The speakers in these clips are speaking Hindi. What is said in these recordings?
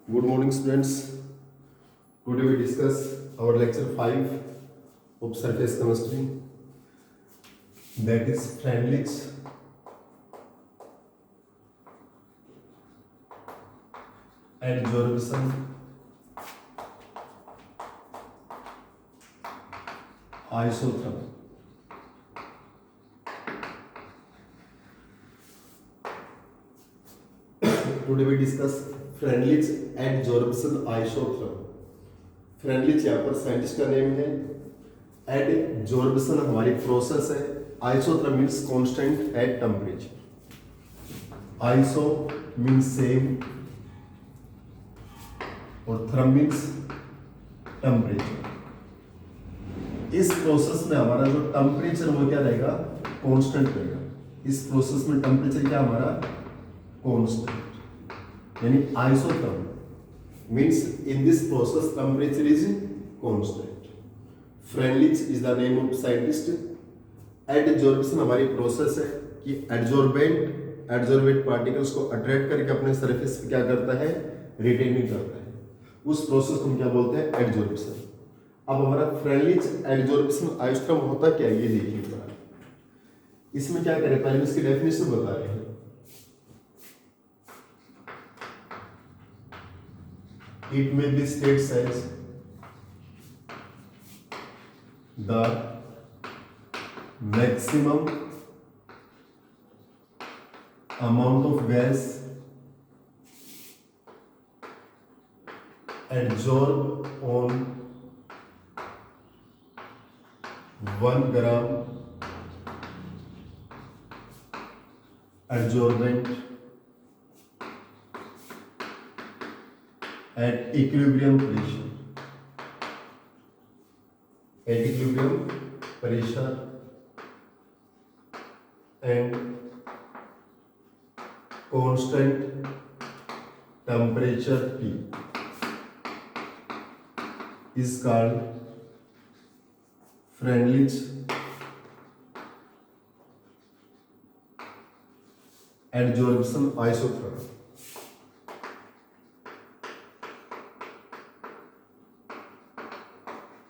Good morning, students. Today we discuss our lecture 5 of surface chemistry, that is Freundlich's adsorption isotherm. Today we discuss Freundlich's adsorption isotherm. Freundlich यहाँ पर साइंटिस्ट का नेम है, एडजॉर्प्शन हमारी प्रोसेस है, isotherm means constant at temperature, iso means same और थर्म मीन्स टेम्परेचर। इस प्रोसेस में हमारा जो टेम्परेचर वो क्या रहेगा, कांस्टेंट रहेगा। इस प्रोसेस में टेम्परेचर क्या हमारा कांस्टेंट, यानी isotherm means in this process temperature is constant. Freundlich is the name of scientist. Adsorption हमारी प्रोसेस है कि एडजॉर्बेंट पार्टिकल्स को अट्रैक्ट करके अपने सरफेस पे क्या करता है, रिटेनिंग करता है। उस प्रोसेस को हम क्या बोलते हैं, एडजॉर्प्शन। अब हमारा फ्रेंडलिच एडजॉर्प्शन आइसोथर्म होता क्या है, ये देखिए। इसमें क्या करें, पहले इसकी डेफिनेशन बता रहे हैं। It may be stated as the maximum amount of gas adsorbed on 1 gram adsorbent at equilibrium pressure and constant temperature T is called Freundlich adsorption isotherm।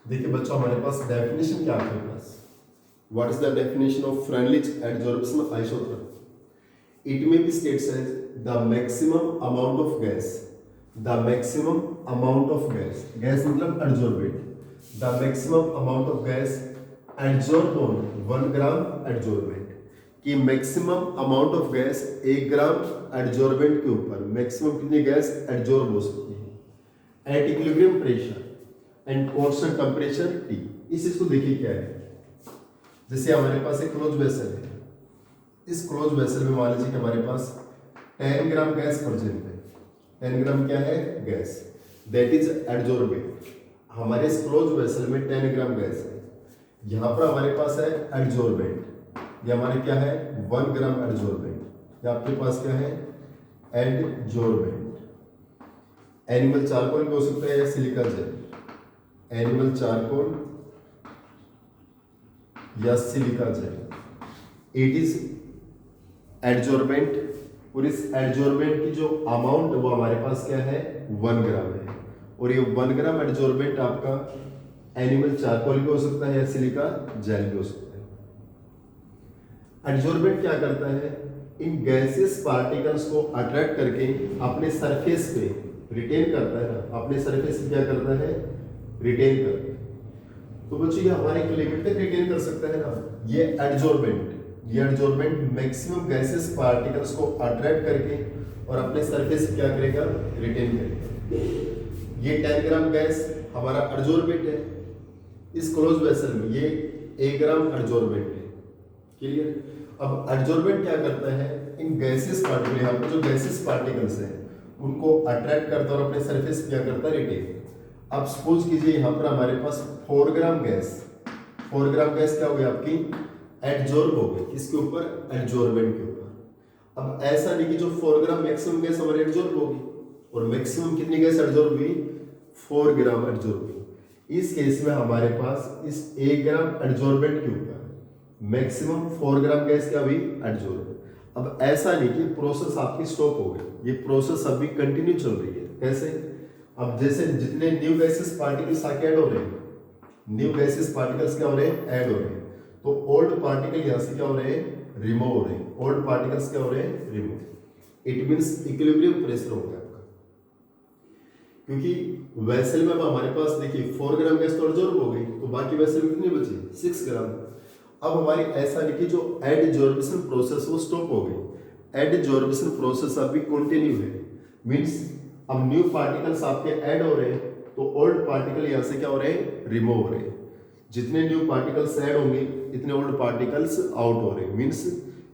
देखिए बच्चों, हमारे पास डेफिनेशन क्या है हमारे पास। What is the definition of Freundlich adsorption isotherm? It may be states as the maximum amount of gas, gas मतलब adsorbent, the maximum amount of gas adsorb on 1 gram adsorbent, कि maximum amount of gas 1 gram adsorbent के ऊपर मैक्सिमम कितनी गैस एडजॉर्ब हो सकती है, at equilibrium pressure and constant temperature T। इस चीज को देखिए क्या है, जैसे हमारे पास एक क्लोज वेसल है। इस क्लोज वेसल में मान लीजिए कि हमारे पास 10 ग्राम गैस प्रेजेंट है। 10 ग्राम क्या है, गैस, दैट इज एडजॉर्बेंट। हमारे इस क्लोज वेसल में 10 ग्राम गैस है। यहाँ पर हमारे पास है एडजॉर्बेंट, ये हमारे क्या है 1 ग्राम एडजॉर्बेंट। या आपके पास क्या है, एडजॉर्बेंट। एनिमल चारकोल भी हो सकता है या सिलिका जेल, एनिमल चारकोल या silica gel. It is adsorbent, और इस एडजॉर्बेंट की जो अमाउंट है वो हमारे पास क्या है 1 ग्राम है। और ये 1 ग्राम एडजॉर्बेंट आपका एनिमल चारकोल भी हो सकता है या सिलिका जेल भी हो सकता है। एडजॉर्बेंट क्या करता है, इन गैसेस पार्टिकल्स को अट्रैक्ट करके अपने सरफेस पे रिटेन करता है, अपने सरफेस पे क्या करता है, रिटेन करते हैं। तो बच्चों ये हमारे एक लिमिट तक रिटेन कर सकता है ना। ये एडजॉर्बेंट मैक्सिमम गैसेस पार्टिकल्स को अट्रैक्ट करके और अपने सरफेस पे क्या करेगा, रिटेन करेगा। ये 10 ग्राम गैस हमारा एडजॉर्बेंट है। इस क्लोज वेसल में ये 1 ग्राम एडजॉर्बेंट है। क्लियर? अब एडजॉर्बेंट क्या करता है, इन गैसेस पार्टिकल, यहाँ पर जो गैसेस पार्टिकल्स हैं उनको अट्रैक्ट करता है और अपने सरफेस पे क्या करता है, रिटेन। अब सपोज कीजिए यहाँ पर हमारे पास 4 ग्राम गैस क्या हो गई आपकी, एडजॉर्ब हो गई। किसके ऊपर, एडजॉर्बेंट के ऊपर। अब ऐसा नहीं कि जो 4 ग्राम मैक्सिमम गैस हमारी एडजॉर्ब होगी, और मैक्सिमम कितनी गैस एडजॉर्ब हुई, 4 ग्राम एडजॉर्ब हुई। इस केस में हमारे पास इस 1 ग्राम एडजॉर्बेंट के ऊपर मैक्सिमम 4 ग्राम गैस क्या हुई, एडजॉर्ब। अब ऐसा नहीं कि प्रोसेस आपकी स्टॉप हो गई, ये प्रोसेस अभी कंटिन्यू चल रही है। कैसे? अब जैसे जितने न्यू गैसेस पार्टिकल्स आके ऐड हो रहे हैं, न्यू गैसेस पार्टिकल्स क्या हो रहे हैं? ऐड हो रहे हैं। तो ओल्ड पार्टिकल यहां से क्या हो रहे हैं? रिमूव हो रहे हैं। ओल्ड पार्टिकल्स क्या हो रहे हैं? Remove. It means equilibrium pressure हो गया आपका, क्योंकि वेसल में हमारे पास देखिए 4 ग्राम गैस तो एब्जॉर्ब हो गई, तो बाकी वेसल में कितनी बची? 6 ग्राम। अब हमारी ऐसा नहीं कि जो एडजॉर्प्शन प्रोसेस वो स्टॉप हो गई, एडजॉर्प्शन प्रोसेस अभी कंटिन्यू है। मींस अब न्यू पार्टिकल्स आपके ऐड हो रहे हैं, तो ओल्ड पार्टिकल यहां से क्या हो रहे हैं? रिमूव हो रहे हैं। जितने न्यू पार्टिकल्स ऐड होंगे इतने ओल्ड पार्टिकल्स आउट हो रहे हैं। मींस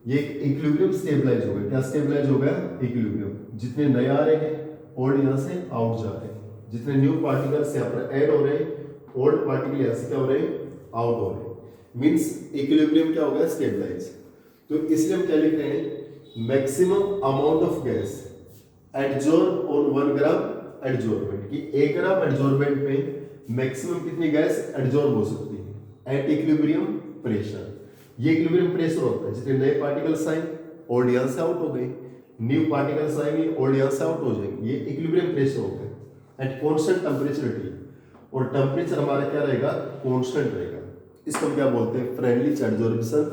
ये इक्विलिब्रियम स्टेबलाइज हो गया। क्या स्टेबलाइज हो गया? इक्विलिब्रियम। जितने नए आ रहे हैं ओल्ड यहां से आउट जा रहे हैं, जितने न्यू पार्टिकल्स यहाँ पर ऐड हो रहे हैं ओल्ड पार्टिकल यहां से क्या हो रहे हैं? आउट हो रहे हैं। मींस इक्विलिब्रियम क्या हो गया? स्टेबलाइज। तो इसलिए हम क्या लिख रहे हैं? Maximum amount of gas adsorb on 1 gram adsorbent, कि 1 ग्राम एडजॉर्बेंट पे मैक्सिमम कितनी गैस एडजॉर्ब हो सकती है एट इक्विलिब्रियम प्रेशर। ये इक्विलिब्रियम प्रेशर होता है, जितने नए पार्टिकल्स आए ओल्ड यहां से आउट हो गए, न्यू पार्टिकल्स आएंगे ओल्ड यहां से आउट हो जाएंगे। ये इक्विलिब्रियम प्रेशर होता है एट कांस्टेंट टेंपरेचर T, और टेंपरेचर हमारा क्या रहेगा? कांस्टेंट रहेगा। इसको हम क्या बोलते हैं? Friendly adsorption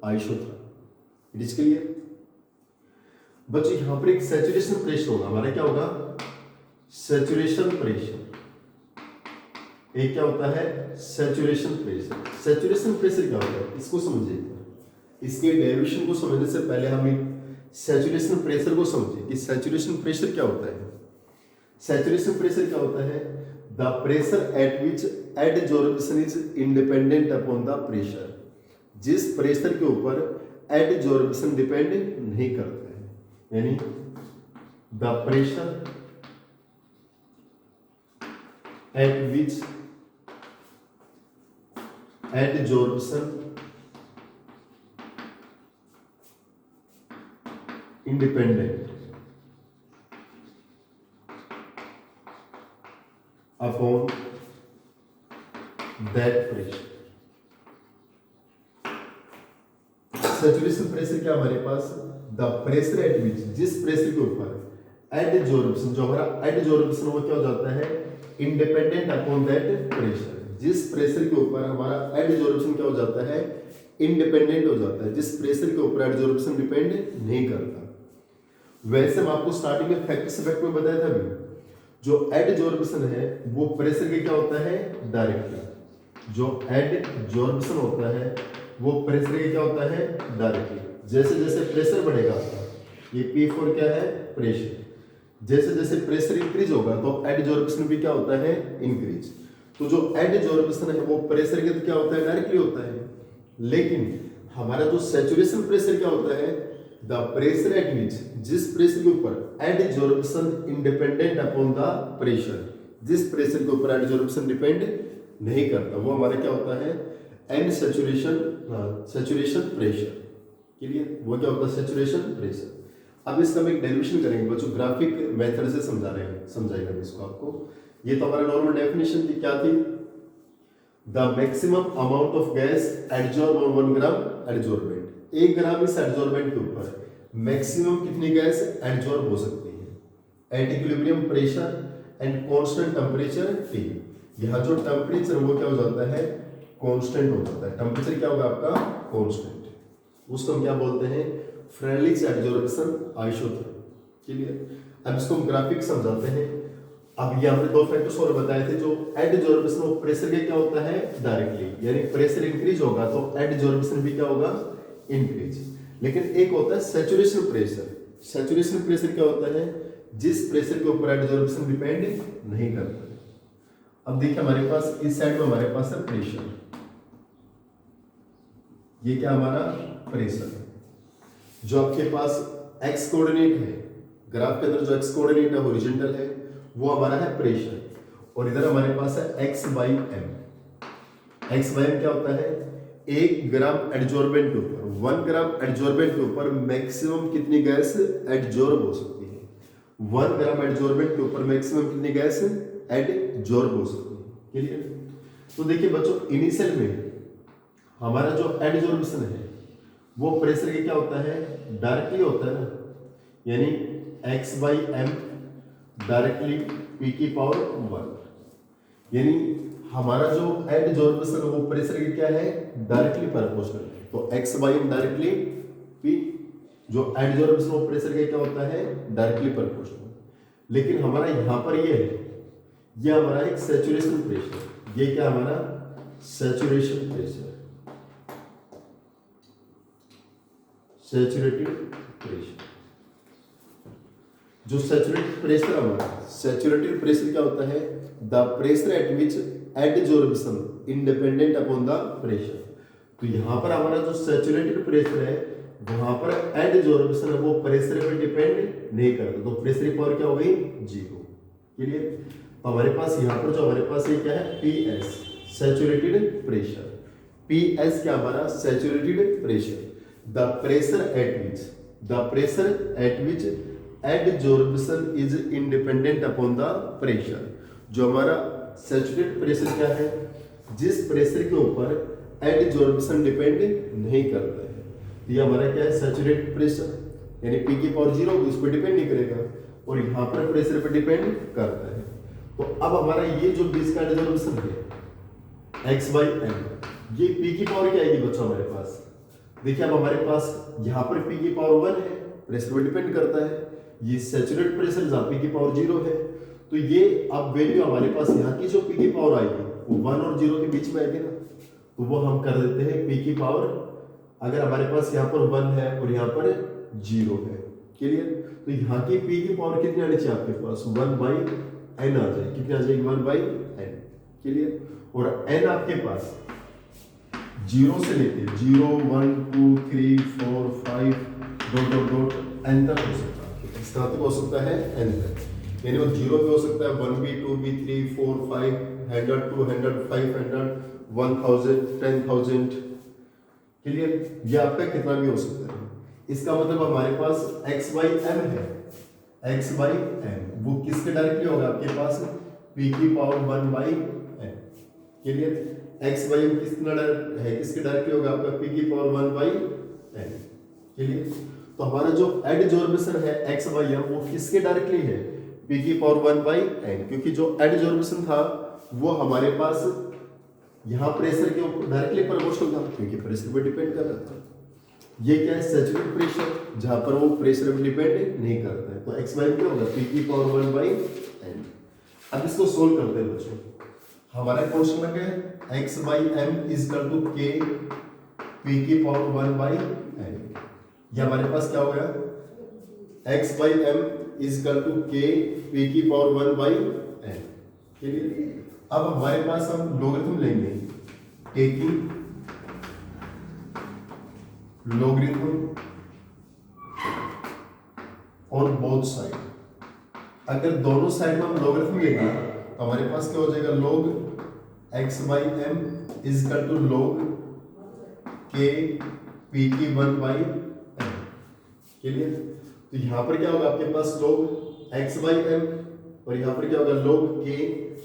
isotherm. It is clear बच्चों? यहां पर एक सैचुरेशन प्रेशर होगा हमारा। क्या होगा? Saturation pressure. एक क्या होता है? Saturation pressure. सैचुरेशन प्रेशर क्या होता है? इसको समझिए। इसके डेरिवेशन को समझने से पहले हम एक सैचुरेशन प्रेशर को समझिए कि सैचुरेशन प्रेशर क्या होता है। सैचुरेशन प्रेशर क्या होता है? The pressure at which adsorption is independent upon the pressure, जिस प्रेशर के ऊपर एडजॉर्प्शन डिपेंड नहीं करता है, यानी the pressure at which adsorption independent upon that pressure. Saturation pressure क्या हमारे पास? द प्रेशर एट विच, जिस प्रेशर के ऊपर एडजॉर्प्शन, जो हमारा एडजॉर्प्शन वो क्या हो जाता है? Independent upon that pressure. जिस प्रेशर के ऊपर हमारा एडजॉर्प्शन क्या हो जाता है? इंडिपेंडेंट हो जाता है, जिस प्रेशर के ऊपर एडजॉर्प्शन डिपेंड नहीं करता। वैसे हम आपको स्टार्टिंग में फैक्टर्स इफेक्ट में बताया था अभी, जो एडजॉर्प्शन है वो प्रेशर के क्या होता है? डायरेक्टली। जो एडजॉर्प्शन होता है वो प्रेशर के क्या होता है? डायरेक्टली। जैसे जैसे प्रेशर बढ़ेगा, ये P4 क्या है? प्रेशर। जैसे जैसे प्रेशर इंक्रीज होगा तो एडजॉर्प्शन भी क्या होता है? इंक्रीज। तो जो एडजॉर्प्शन है वो प्रेशर के क्या होता है? डायरेक्टली होता है। लेकिन हमारा जो सैचुरेशन प्रेशर क्या होता है? द प्रेशर एट विच, जिस प्रेशर के ऊपर adsorption independent upon the pressure, जिस प्रेशर के ऊपर एडजॉर्प्शन डिपेंड नहीं करता, वो हमारा क्या होता है? And saturation pressure. क्लियर? वो क्या होता है? Saturation pressure. अब इसका हम एक डेरिवेशन करेंगे बच्चों, ग्राफिक मेथड से समझाएगा इसको आपको। ये तो हमारा नॉर्मल डेफिनेशन थी, क्या थी? The maximum amount of gas adsorb on 1 gram adsorbent. 1 ग्राम इस एडजॉर्बेंट के ऊपर मैक्सिमम कितनी गैस एडजॉर्ब हो सकती है at equilibrium pressure and constant temperature T। यहाँ जो टेंपरेचर वो क्या हो जाता है? कांस्टेंट हो जाता है। टेंपरेचर क्या होगा आपका? कांस्टेंट। उसको हम क्या बोलते हैं? Friendly adsorption isotherm. क्लियर? अब इसको हम ग्राफिक समझाते हैं। अब ये हमने 2 फैक्टर्स और बताए थे। जो एडजॉर्प्शन वो प्रेशर के क्या होता है? डायरेक्टली, यानी प्रेशर इंक्रीज होगा तो एडजॉर्प्शन भी क्या होगा? इंक्रीज। लेकिन एक होता है सैचुरेशन प्रेशर। सैचुरेशन प्रेशर क्या होता है? जिस प्रेशर के ऊपर एडजॉर्प्शन डिपेंड नहीं करता। अब देखिए हमारे पास इस साइड में हमारे पास है प्रेशर, ये क्या हमारा? प्रेशर है। जो आपके पास एक्स कोऑर्डिनेट है, ग्राफ के अंदर जो एक्स कोऑर्डिनेट है हॉरिजॉन्टल है, वो हमारा है प्रेशर, और इधर हमारे पास है x by m. X by m क्या होता है? 1 ग्राम एडजॉर्बेंट के ऊपर, 1 ग्राम एडजॉर्बेंट के ऊपर मैक्सिमम कितनी गैस एडजॉर्ब हो सकती है? 1 ग्राम एडजॉर्बेंट के ऊपर मैक्सिमम कितनी गैस एडजॉर्ब हो सकती है। क्लियर? तो देखिए बच्चों, इनिशियल में हमारा जो एडजॉर्प्शन है वो प्रेशर के क्या होता है? डायरेक्टली होता है ना, यानी x by m directly p की पावर 1, यानी हमारा जो एडजॉर्प्शन वो प्रेशर की क्या है, डायरेक्टली प्रोपोर्शनल। तो x by m directly p, जो एडजॉर्प्शन वो प्रेशर का क्या होता है, डायरेक्टली प्रोपोर्शनल। लेकिन हमारा यहाँ पर ये है, ये हमारा एक सैचुरेशन प्रेशर, ये क्या हमारा सैचुरेशन प्रेशर, सैचुरेटेड प्रेशर। जो सैचुरेटेड प्रेशर हमारा, सैचुरेटेड प्रेशर क्या होता है, the pressure at which adsorption independent upon the pressure. तो यहाँ पर हमारा जो सैचुरेटेड प्रेशर है, वहां पर एडजॉर्प्शन है वो प्रेशर पर डिपेंड नहीं करता, तो प्रेशर की पावर क्या हो गई, 0। क्लियर। तो हमारे पास यहाँ पर जो हमारे पास ये क्या है, PS सैचुरेटेड प्रेशर, PS क्या हमारा saturated pressure, the pressure at which adsorption is independent upon the pressure. जो हमारा सैचुरेटेड प्रेशर क्या है, जिस प्रेशर के ऊपर एडजॉर्प्शन डिपेंड नहीं करता है, तो ये हमारा क्या है सैचुरेटेड प्रेशर, यानी P की पावर 0 उस पर डिपेंड नहीं करेगा, और यहाँ पर प्रेशर पर डिपेंड करता है। तो अब हमारा ये जो बीच का एडजॉर्प्शन है x बाई एम, ये P की पावर क्या आएगी बच्चों हमारे पास, देखिए अब हमारे पास यहाँ पर P की पावर 1 है, प्रेशर पर डिपेंड करता है, ये सैचुरेटेड प्रेशर जहाँ P की पावर 0 है, तो ये अब वैल्यू हमारे पास यहाँ की जो P की पावर आएगी वो 1 और 0 के बीच में आएगी ना, तो वो हम कर देते हैं P की पावर, अगर हमारे पास यहाँ पर 1 है और यहाँ पर 0 है, क्लियर। तो यहाँ की P की पावर कितनी आनी चाहिए आपके पास, 1 बाई n आ जाए, कितनी आ जाएगी 1 बाई n, क्लियर। और n आपके पास 0 से लेके 0 1 2 3 4 5 डॉट डॉट डॉट n तक हो सकता है, इसका तक हो सकता है n तक, यानी वो 0 पे हो सकता है 1b 2b 3 4 5 100 200 500 1000 10,000, क्लियर। ये आपका कितना भी हो सकता है। इसका मतलब हमारे पास x बाई एम है, x बाई एम वो किसके डायरेक्टली होगा आपके पास, p की power 1 by n, clear. x by m कितना है, किसके डायरेक्टली होगा आपका p की पावर 1 बाई n, क्लियर। तो हमारा जो एडजॉर्प्शन है x बाई एम वो किसके डायरेक्टली है, p की पावर 1 बाई n, क्योंकि जो एडजॉर्प्शन था वो हमारे पास यहाँ प्रेशर के ऊपर डायरेक्टली प्रोपोर्शनल था, क्योंकि प्रेशर पे डिपेंड कर रहा था। ये क्या है सैचुरेटेड प्रेशर, जहां पर वो प्रेशर पे डिपेंड नहीं करता है, तो x बाई क्या होगा p की पावर 1 बाई n। अब इसको सोल्व करते हैं बच्चों, हमारा क्वेश्चन में क्या है x by m is equal to k p की पावर 1 बाई n। ये हमारे पास क्या हो गया x by m is equal to k p की पावर 1 बाई n, क्लियर। अब हमारे पास हम लॉगरिथम लेंगे, taking logarithm on both side. अगर दोनों साइड में हम लॉगरिथम लेंगे तो हमारे पास क्या हो जाएगा, log x by m is equal to log k p की 1 बाई m, क्लियर। तो यहाँ पर क्या होगा आपके पास log x बाई एम, और यहाँ पर क्या होगा log k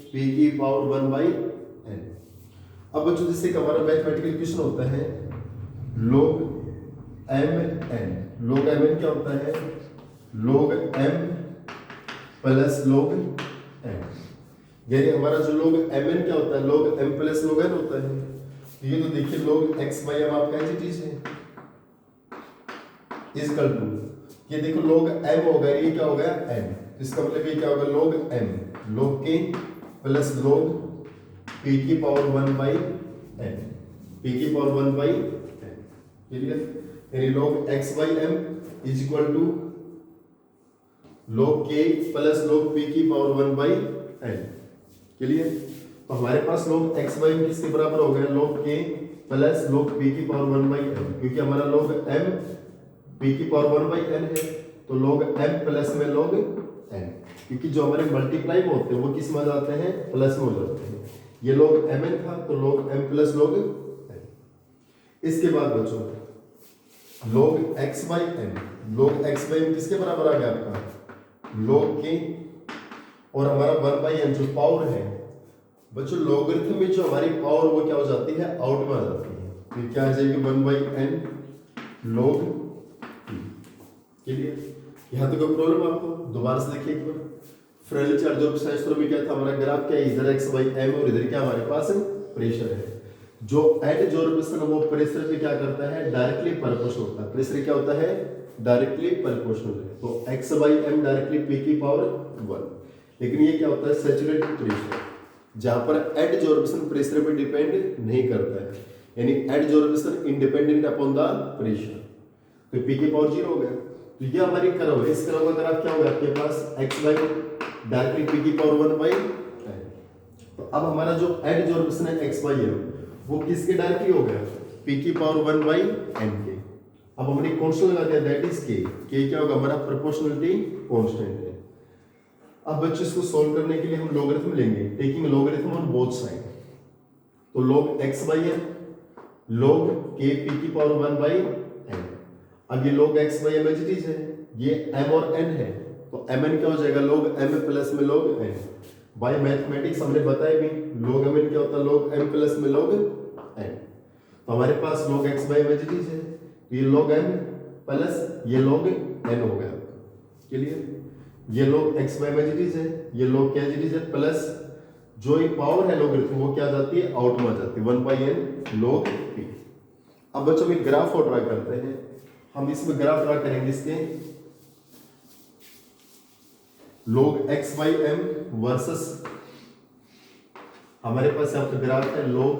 p की पावर 1 बाई n। अब बच्चों जैसे कि हमारा मैथमेटिकल इक्वेशन होता है log mn, log mn क्या होता है, log m plus log n, यानी हमारा जो log mn क्या होता है, log m plus log n होता है। तो ये तो देखिए log x बाई m आपका ऐसी चीज है, इज इक्वल टू ये देखो log m होगा, ये क्या हो गया n, तो इसका मतलब ये क्या होगा log m log k plus log p की पावर 1 बाई n, p की पावर 1 बाई n, क्लियर। यानी log x by m is equal to log k plus log p की पावर 1 बाई n, क्लियर। तो हमारे पास log x बाई m किसके बराबर हो गया, log k plus log p की पावर 1 बाई n, क्योंकि हमारा log m p की पावर 1 बाई n है, तो log m प्लस में log n, क्योंकि जो हमारे मल्टीप्लाई में होते हैं वो किस में जाते हैं, प्लस में हो जाते हैं। ये log mn था तो log m plus log n। इसके बाद बच्चों log x by m, log x by m किसके बराबर आ गया आपका log k, और हमारा 1 बाई n जो पावर है बच्चों, लॉगरिथम में जो हमारी पावर वो क्या हो जाती है, आउट में आ जाती है, तो क्या आ जाएगी 1 by n log p, clear. यहाँ तो कोई प्रॉब्लम आपको, दोबारा से देखिए एक बार। फ्रेंडली चार्ज एडजॉर्प्शन आइसोटोप में क्या था हमारा ग्राफ, क्या इधर एक्स बाई एम और इधर क्या हमारे पास प्रेशर है। जो एडजॉर्प्शन वो प्रेशर पे क्या करता है, डायरेक्टली प्रोपोर्शनल होता है। प्रेशर क्या होता है, डायरेक्टली प्रोपोर्शनल है। तो x by m directly p की पावर 1। लेकिन ये क्या होता है, सैचुरेटेड प्रेशर, जहां पर एडजॉर्प्शन प्रेशर पे डिपेंड नहीं करता है, यानी adsorption independent upon the pressure. तो पी की पावर 0 हो गया। तो ये हमारी कर्व है, इस कर्व का ग्राफ क्या होगा आपके पास, एक्स बाई डायरेक्टली पी की पावर 1 बाई एन। तो अब हमारा जो एडजॉर्प्शन है एक्स बाई एम वो किसके डायरेक्टली हो गया, पी की पावर 1 बाई एन के। अब हमने कांस्टेंट लगा दिया, दैट इज के क्या होगा हमारा प्रोपोर्शनलिटी कांस्टेंट है। अब बच्चों इसको सॉल्व करने के लिए हम लॉगरिथम लेंगे, taking logarithm on both side. तो log x by m log k p की पावर 1 बाई एन। अब ये log x by m as है, ये m और n है, तो mn क्या हो जाएगा, log m प्लस में log n। बाय मैथमेटिक्स हमने बताया भी log mn क्या होता है, log m प्लस में log n। तो हमारे पास log x by m as है, तो ये log m प्लस ये log n हो गया। क्लियर, ये log x by m as है, ये log क्या है प्लस जो एक पावर है लॉगरिथम वो क्या जाती है, आउट में आ जाती है 1 बाई एन log p। अब बच्चों में ग्राफ और ड्रा करते हैं, हम इसमें ग्राफ ड्रा करेंगे इसके log x by m versus, हमारे पास यहाँ पे ग्राफ है log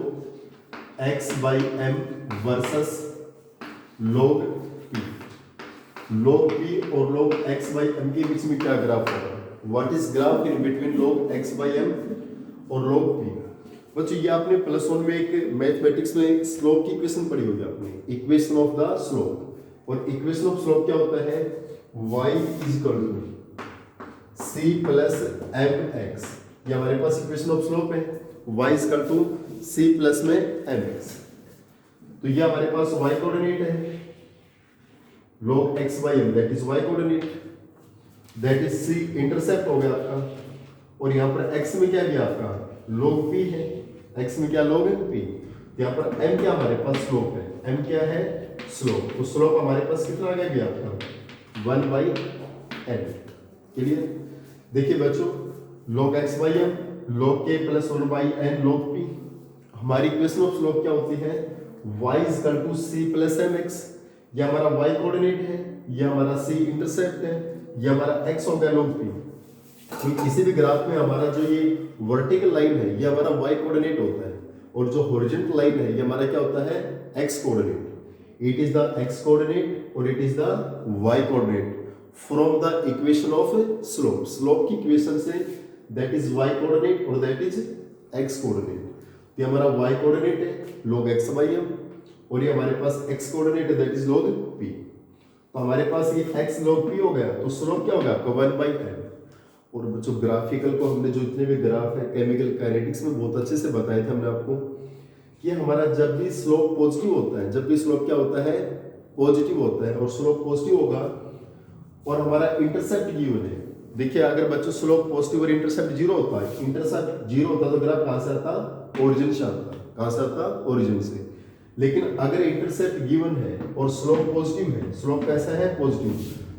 x by m versus log p। log p और log x बाई एम के बीच में क्या ग्राफ होगा, what is graph in between log x by m और log p। बच्चों ये आपने +1 में एक मैथमेटिक्स में एक स्लोप की इक्वेशन पढ़ी होगी आपने, इक्वेशन ऑफ द स्लोप। और इक्वेशन ऑफ स्लोप क्या होता है, y = c प्लस mx। ये हमारे पास इक्वेशन ऑफ स्लोप है, y = c प्लस में mx। तो ये हमारे पास y कोऑर्डिनेट है, log x by m that is y coordinate, that is c intercept हो गया आपका। और यहाँ पर x में क्या दिया आपका, log p है, x में क्या log p। यहाँ पर m क्या हमारे पास स्लोप है, m क्या है स्लोप। तो स्लोप हमारे पास कितना आ गया आपका 1 बाई n। क्लियर, देखिए बच्चों log x by m log k plus 1 by n log p। हमारी इक्वेशन ऑफ स्लोप क्या होती है, y = c प्लस mx। ये हमारा y कोऑर्डिनेट है, ये हमारा c इंटरसेप्ट है, ये हमारा x हो गया log p। तो किसी भी ग्राफ में हमारा जो ये वर्टिकल लाइन है ये हमारा y कोऑर्डिनेट होता है, और जो हॉरिजॉन्टल लाइन है ये हमारा क्या होता है, x coordinate. It is the x coordinate और it is the y coordinate from the equation of slope. Slope की इक्वेशन से दैट इज y कोऑर्डिनेट और दैट इज x कोऑर्डिनेट। ये हमारा y कोऑर्डिनेट है log x बाई एम, और ये हमारे पास x कोऑर्डिनेट है दैट इज log p। तो हमारे पास ये x log p हो गया, तो स्लोप क्या होगा आपका 1 बाई n। और बच्चों ग्राफिकल को हमने जो इतने भी ग्राफ है केमिकल काइनेटिक्स में बहुत अच्छे से बताए थे हमने आपको कि हमारा जब भी स्लोप पॉजिटिव होता है, जब भी स्लोप क्या होता है पॉजिटिव होता है और स्लोप पॉजिटिव होगा और हमारा इंटरसेप्ट गिवन है। देखिए अगर बच्चों स्लोप पॉजिटिव और इंटरसेप्ट 0 होता है, इंटरसेप्ट 0 होता तो ग्राफ कहां से आता, ओरिजिन से आता। कहां से आता, ओरिजिन से। लेकिन अगर इंटरसेप्ट गिवन है और स्लोप पॉजिटिव है, स्लोप कैसा है पॉजिटिव,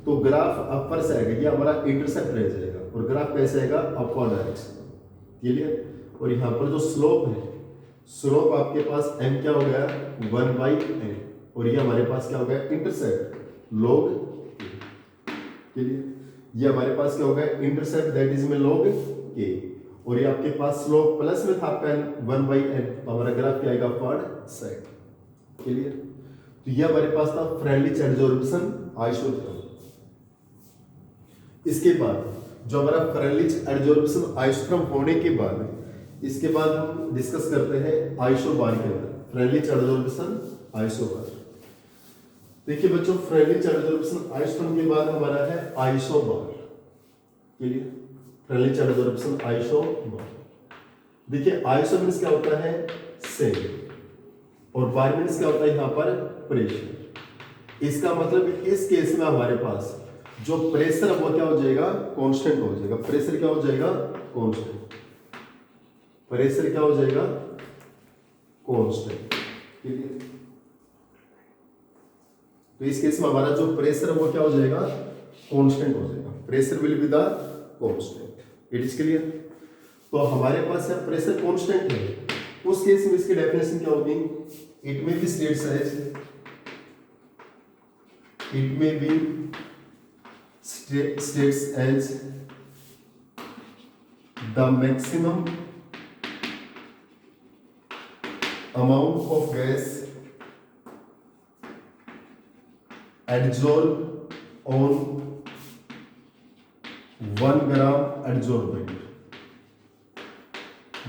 तो ग्राफ अपर से आएगा, ये हमारा इंटरसेप्ट रह जाएगा और ग्राफ कैसे आएगा अपवर्ड डायरेक्शन। क्लियर, और यहाँ पर जो स्लोप है, स्लोप आपके पास m क्या हो गया 1 बाई n, और ये हमारे पास क्या हो गया इंटरसेप्ट log k। क्लियर, ये हमारे पास क्या हो गया इंटरसेप्ट दैट इज में log k, और ये आपके पास स्लोप प्लस में था आपका 1 बाई n, तो हमारा ग्राफ क्या आएगा अपवर्ड साइड। क्लियर, तो ये हमारे पास था फ्रेंडली एडजॉर्प्शन आइसोटोप। इसके बाद जो हमारा फ्रेंडली एडजॉर्प्शन आइसोटोप होने के बाद इसके बाद हम डिस्कस करते हैं आइसोबार के अंदर, फ्रेंडली एडजॉर्प्शन आइसोबार। देखिए बच्चों फ्रेंडली एडजॉर्प्शन आइसोटोप के बाद हमारा है isobar. Clear, friendly adsorption isobar. देखिए आइसो मींस क्या होता है सेम, और बार मींस क्या होता है यहाँ पर प्रेशर। इसका मतलब इस केस में हमारे पास जो प्रेशर वो क्या हो जाएगा कांस्टेंट हो जाएगा। प्रेशर क्या हो जाएगा कांस्टेंट, प्रेशर क्या हो जाएगा कांस्टेंट। ठीक है, तो इस केस में हमारा जो प्रेशर वो क्या हो जाएगा कांस्टेंट हो जाएगा। Pressure will be the constant. It is clear. तो हमारे पास यहाँ प्रेशर कांस्टेंट है, उस केस में इसकी डेफिनेशन क्या होगी, इट में बी स्टेट्स एज, इट में B states as the maximum amount of gas adsorbed on 1 gram adsorbent,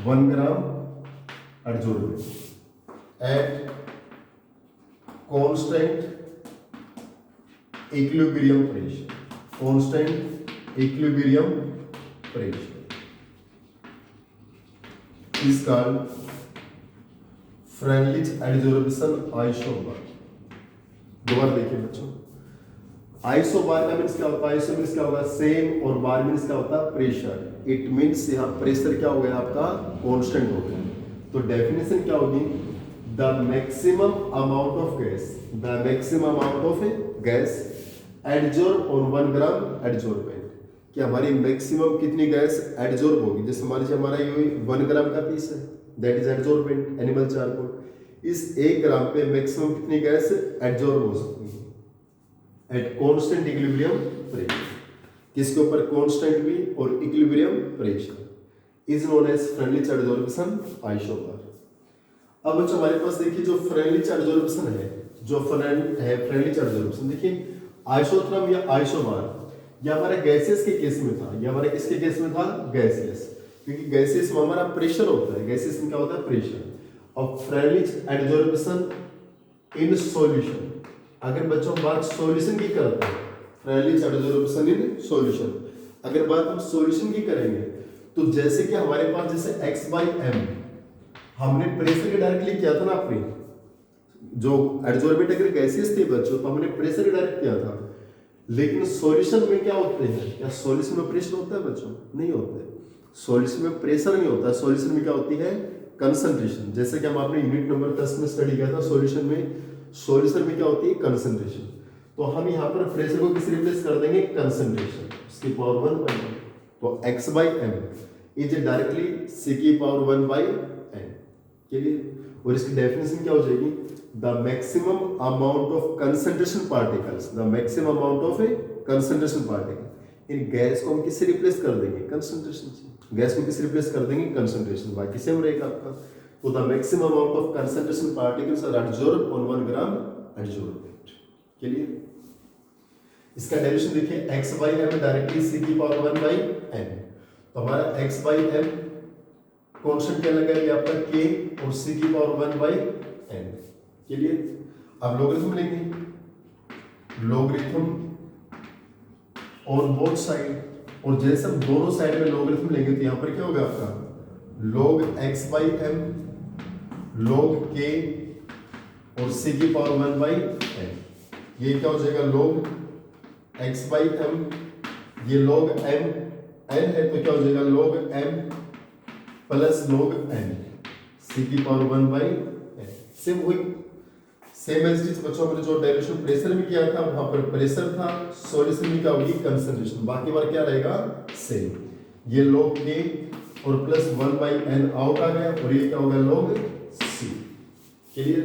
1 gram adsorbent at constant equilibrium pressure, constant equilibrium pressure is called Freundlich adsorption isobar। दोबारा देखिए बच्चों, आइसोबार का मीन्स क्या होता है, आइसो मीन्स क्या होगा सेम, और बार मीन्स क्या होता है प्रेशर। इट मीन्स यहाँ प्रेशर क्या हो गया आपका कांस्टेंट हो गया। तो डेफिनेशन क्या होगी, the maximum amount of gas, the maximum amount of gas adsorb on 1 gram adsorbent, कि हमारी मैक्सिमम कितनी गैस एडजॉर्ब होगी। जैसे मान लीजिए हमारा ये 1 ग्राम का पीस है, that is adsorbent animal charcoal. इस 1 ग्राम पे मैक्सिमम कितनी गैस एडजॉर्ब हो सकती है एट कांस्टेंट इक्विलिब्रियम प्रेशर, किसके ऊपर कांस्टेंट भी और equilibrium pressure is known as Freundlich adsorption isobar. अब बच्चों हमारे पास देखिए जो फ्रेंडली एडजॉर्प्शन है, जो फ्रेंडली एडजॉर्प्शन देखिए आइसोथर्म या आइसोबार, यह हमारे गैसेस के केस में था, यह हमारे किसके केस में था गैसेस, क्योंकि गैसेस में हमारा प्रेशर होता है, गैसेस में क्या होता है प्रेशर। और फ्रेंडली एडजॉर्प्शन इन सॉल्यूशन, अगर बच्चों बात सॉल्यूशन की करते हैं, फ्रेंडली एडजॉर्प्शन इन सॉल्यूशन, अगर बात हम सॉल्यूशन की करेंगे तो जैसे कि हमारे पास जैसे x/m हमने प्रेशर के डायरेक्टली किया था ना, अपनी जो एडजॉर्बेंट अगर गैसेस थे बच्चों तो हमने प्रेशर डायरेक्ट किया था, लेकिन सॉल्यूशन में क्या होते हैं, क्या सॉल्यूशन में प्रेशर होता है बच्चों, नहीं होता है। सॉल्यूशन में प्रेशर नहीं होता है, सॉल्यूशन में क्या होती है कंसंट्रेशन। जैसे कि हम आपने यूनिट नंबर 10 में स्टडी किया था, सॉल्यूशन में क्या होती है कंसंट्रेशन। तो हम यहाँ पर प्रेशर को किस रिप्लेस कर देंगे कंसंट्रेशन, उसकी पावर 1/n। तो x/m इज डायरेक्टली c की पावर 1/n के लिए। और इसकी डेफिनेशन क्या हो जाएगी, the maximum amount of concentration particles, the maximum amount of A concentration particle. In gas को हम किससे रिप्लेस कर देंगे कंसंट्रेशन से, गैस को किससे रिप्लेस कर देंगे कंसंट्रेशन, बाकी सेम रहेगा आपका। तो the maximum amount of concentration particles are adsorb on 1 gram adsorbent के लिए। इसका डेरिवेशन देखिए x/m डायरेक्टली c की पावर 1/n। तो हमारा x/m कांस्टेंट क्या लगेगा आपका k और c की पावर 1/n के लिए। अब लॉगरिथम लेंगे, लॉगरिथम ऑन बोथ साइड, और जैसे हम दोनों साइड में लॉगरिथम लेंगे तो यहां पर क्या होगा आपका log x/m log k और c की पावर 1/n। ये क्या हो जाएगा log x/m, ये log m n है तो क्या हो जाएगा log m plus log n c की पावर 1/n। सेम वही सेम एज इट इज बच्चों, हमने जो डेरिवेशन प्रेशर में किया था वहां पर प्रेशर था, सॉल्यूशन में क्या होगी कंसंट्रेशन, बाकी बार क्या रहेगा सेम। ये log k और प्लस 1/n आउट आ गया, और ये क्या होगा log c। क्लियर।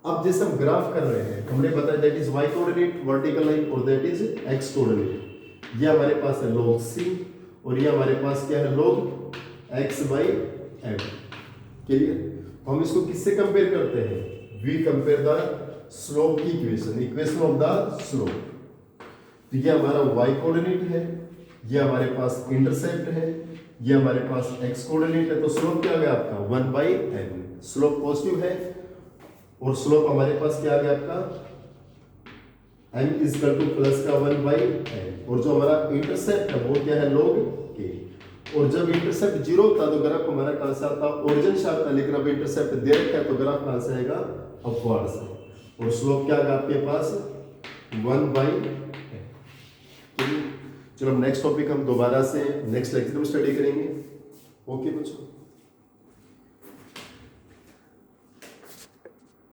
अब जैसे हम ग्राफ कर रहे हैं, हमने बताया that is y coordinate vertical line और दैट इज x कोऑर्डिनेट। ये हमारे पास है log c और ये हमारे पास क्या है log x/m। क्लियर। हम इसको किससे कंपेयर करते हैं, वी कंपेयर द स्लोप की इक्वेशन ऑफ द स्लोप। तो ये हमारा y कोऑर्डिनेट है, ये हमारे पास इंटरसेप्ट है, ये हमारे पास x कोऑर्डिनेट है। तो स्लोप क्या आ गया आपका 1/n, स्लोप पॉजिटिव है, और स्लोप हमारे पास क्या आ गया आपका m इक्वल टू प्लस का 1/n। और जो हमारा इंटरसेप्ट है वो क्या है log k। और जब इंटरसेप्ट 0 होता तो ग्राफ हमारा कहां से आता, ओरिजिन से आता, लेकिन अब इंटरसेप्ट दे रखा है तो ग्राफ कहां से आएगा अपवर्ड से, और स्लोप क्या आएगा आपके पास 1/n। चलो नेक्स्ट टॉपिक हम दोबारा से नेक्स्ट लेक्चर में स्टडी करेंगे। ओके बच्चों।